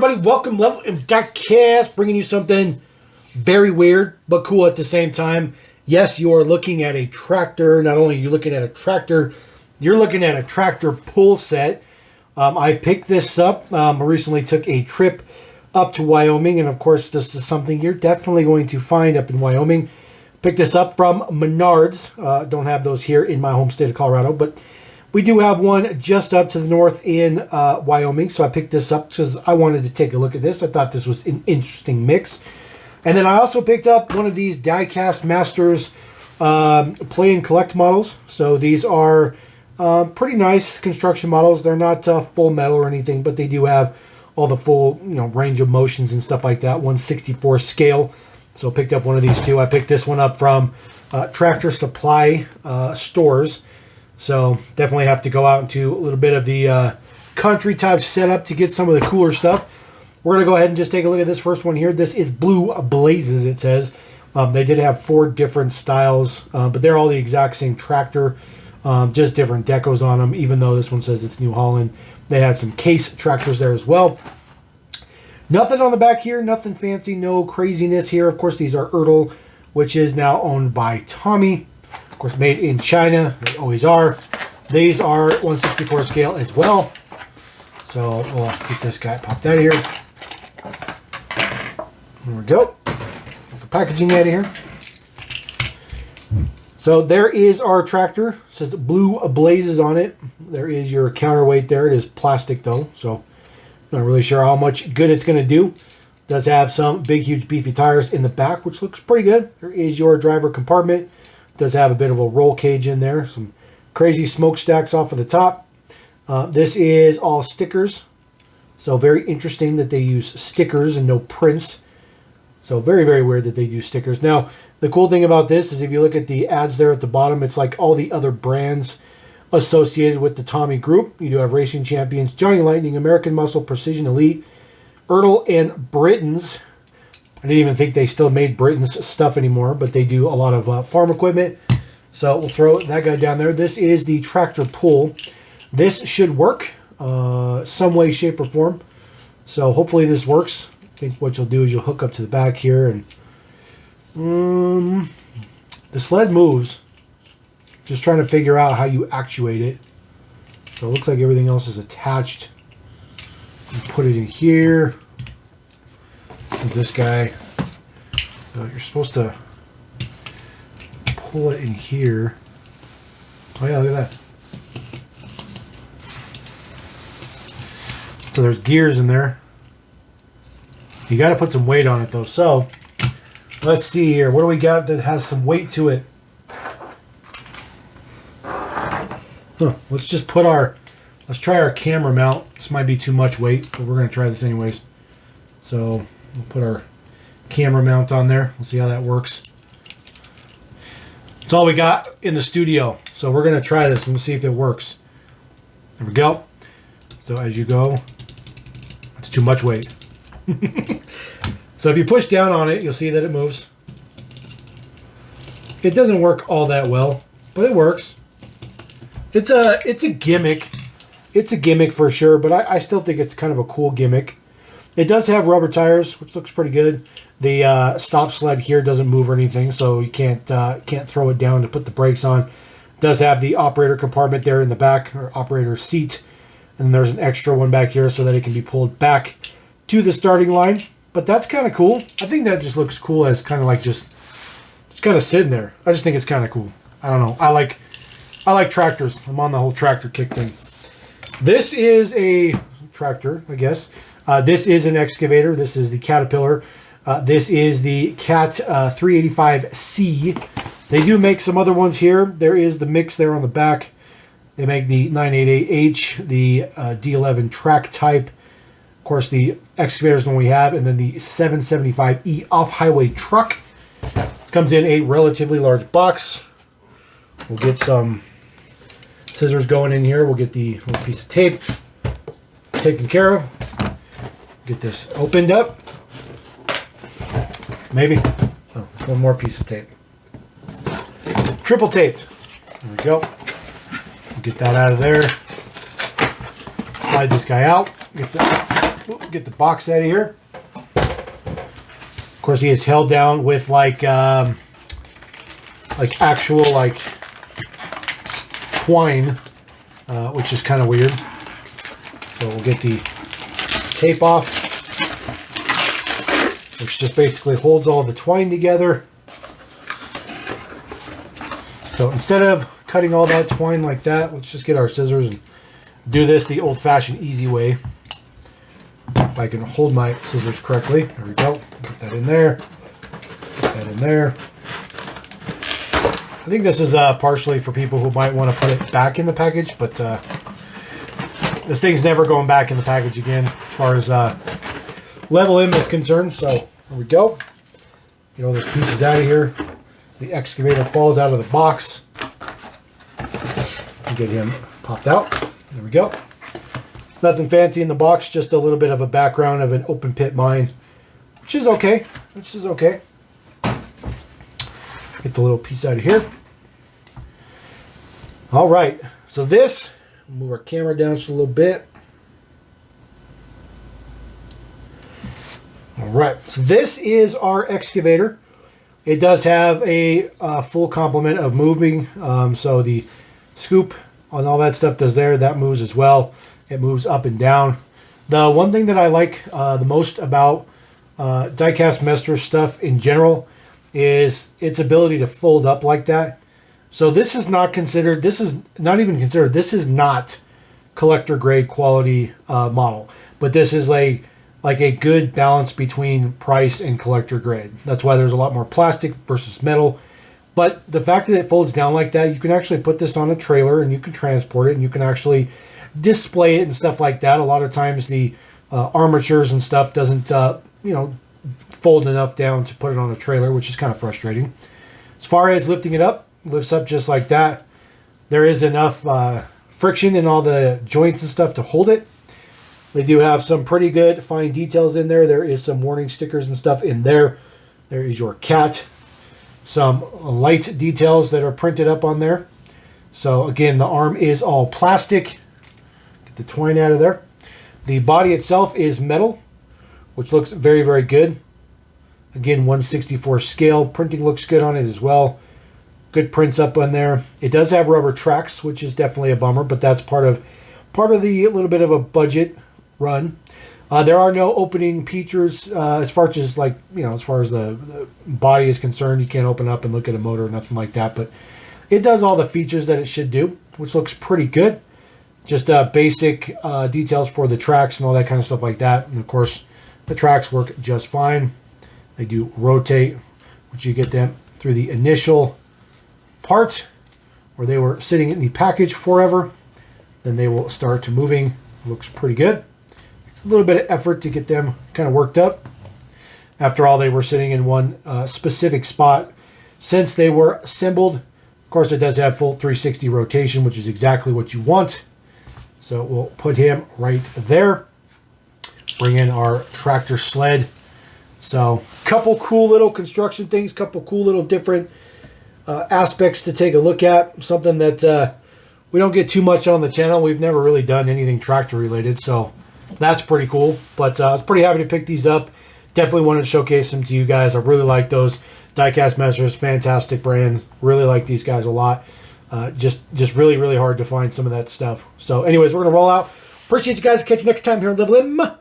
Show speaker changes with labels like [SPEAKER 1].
[SPEAKER 1] everybody? Welcome, Level and Diecast, bringing you something very weird but cool at the same time. Yes, you are looking at a tractor. Not only are you looking at a tractor, you're looking at a tractor pull set. I picked this up. I recently took a trip up to Wyoming, and of course, this is something you're definitely going to find up in Wyoming. Picked this up from Menards. Don't have those here in my home state of Colorado, but we do have one just up to the north in Wyoming, so I picked this up because I wanted to take a look at this. I thought this was an interesting mix. And then I also picked up one of these Diecast Masters Play and Collect models. So these are pretty nice construction models. They're not full metal or anything, but they do have all the full range of motions and stuff like that, 1/64 scale. So I picked up one of these too. I picked this one up from Tractor Supply stores. So definitely have to go out into a little bit of the country type setup to get some of the cooler stuff. We're going to go ahead and just take a look at this first one here. This is Blue Blazes, it says. They did have 4 different styles, but they're all the exact same tractor, just different decos on them, even though this one says it's New Holland. They had some case tractors there as well. Nothing on the back here, nothing fancy, no craziness here. Of course, these are Ertl, which is now owned by Tommy. Of course, made in China. They always are. These are 1/64 scale as well. So we'll get this guy popped out of here. There we go. Get the packaging out of here. So there is our tractor. It says Blue Blazes on it. There is your counterweight there. It is plastic though, so not really sure how much good it's going to do. Does have some big, huge, beefy tires in the back, which looks pretty good. There is your driver compartment. Does have a bit of a roll cage in there. Some crazy smokestacks off of the top. This is all stickers. So very interesting that they use stickers and no prints. So very, very weird that they do stickers. Now, the cool thing about this is if you look at the ads there at the bottom, it's like all the other brands associated with the Tommy Group. You do have Racing Champions, Johnny Lightning, American Muscle, Precision Elite, Ertl, and Britain's. I didn't even think they still made Britain's stuff anymore, but they do a lot of farm equipment. So we'll throw that guy down there. This is the tractor pull. This should work some way, shape, or form. So hopefully this works. I think what you'll do is you'll hook up to the back here, and the sled moves. Just trying to figure out how you actuate it. So it looks like everything else is attached. You put it in here. This guy, so you're supposed to pull it in here. Oh yeah, look at that. So there's gears in there. You got to put some weight on it though. So let's see here. What do we got that has some weight to it? Let's just put let's try our camera mount. This might be too much weight, but we're going to try this anyways. So we'll put our camera mount on there. We'll see how that works. That's all we got in the studio. So we're going to try this and we'll see if it works. There we go. So as you go, it's too much weight. So if you push down on it, you'll see that it moves. It doesn't work all that well, but it works. It's a gimmick. It's a gimmick for sure, but I still think it's kind of a cool gimmick. It does have rubber tires, which looks pretty good. The stop sled here doesn't move or anything, so you can't throw it down to put the brakes on. It does have the operator compartment there in the back, or operator seat. And there's an extra one back here so that it can be pulled back to the starting line. But that's kind of cool. I think that just looks cool as kind of like just kind of sitting there. I just think it's kind of cool. I don't know. I like tractors. I'm on the whole tractor kick thing. This is a tractor, I guess. This is an excavator. This is the Caterpillar. This is the Cat 385C. They do make some other ones here. There is the mix there on the back. They make the 988H, the D11 track type. Of course, the excavator is the one we have, and then the 775E off-highway truck. This comes in a relatively large box. We'll get some scissors going in here. We'll get the little piece of tape taken care of. Get this opened up. Maybe. Oh, one more piece of tape. Triple taped. There we go. We'll get that out of there. Slide this guy out. Get the get the box out of here. Of course, he is held down with like actual like twine, which is kind of weird. So we'll get the tape off, which just basically holds all the twine together. So instead of cutting all that twine like that, let's just get our scissors and do this the old-fashioned easy way. If I can hold my scissors correctly. There we go. Put that in there. Put that in there. I think this is partially for people who might want to put it back in the package, but this thing's never going back in the package again as far as Level M is concerned. So there we go. Get all those pieces out of here. The excavator falls out of the box. Get him popped out. There we go. Nothing fancy in the box, just a little bit of a background of an open pit mine, which is okay. Which is okay. Get the little piece out of here. All right. So this, move our camera down just a little bit. All right. So this is our excavator. It does have a full complement of moving. So the scoop and all that stuff does there. That moves as well. It moves up and down. The one thing that I like the most about Diecast Master stuff in general is its ability to fold up like that. So this is not considered, this is not even considered, this is not collector grade quality model. But this is like a good balance between price and collector grade. That's why there's a lot more plastic versus metal. But the fact that it folds down like that, you can actually put this on a trailer and you can transport it and you can actually display it and stuff like that. A lot of times the armatures and stuff doesn't, fold enough down to put it on a trailer, which is kind of frustrating. As far as lifting it up, lifts up just like that. There is enough friction in all the joints and stuff to hold it. They do have some pretty good fine details in there. There is some warning stickers and stuff in there. There is your cat. Some light details that are printed up on there. So again, the arm is all plastic. Get the twine out of there. The body itself is metal, which looks very, very good. Again, 1/64 scale. Printing looks good on it as well. Good prints up on there. It does have rubber tracks, which is definitely a bummer, but that's part of the little bit of a budget run. There are no opening features as far as the body is concerned. You can't open up and look at a motor or nothing like that, but it does all the features that it should do, which looks pretty good. Just basic details for the tracks and all that kind of stuff like that. And of course, the tracks work just fine. They do rotate, which you get them through the initial part where they were sitting in the package forever. Then they will start moving. Looks pretty good. It's a little bit of effort to get them kind of worked up. After all, they were sitting in one specific spot since they were assembled. Of course, it does have full 360 rotation, which is exactly what you want. So we'll put him right there. Bring in our tractor sled. So couple cool little construction things, couple cool little different aspects to take a look at. Something that we don't get too much on the channel. We've never really done anything tractor related, so that's pretty cool. But I was pretty happy to pick these up. Definitely wanted to showcase them to you guys. I really like those. Diecast Masters, fantastic brand. Really like these guys a lot. Just really, really hard to find some of that stuff. So anyways, we're going to roll out. Appreciate you guys. Catch you next time here on Level M.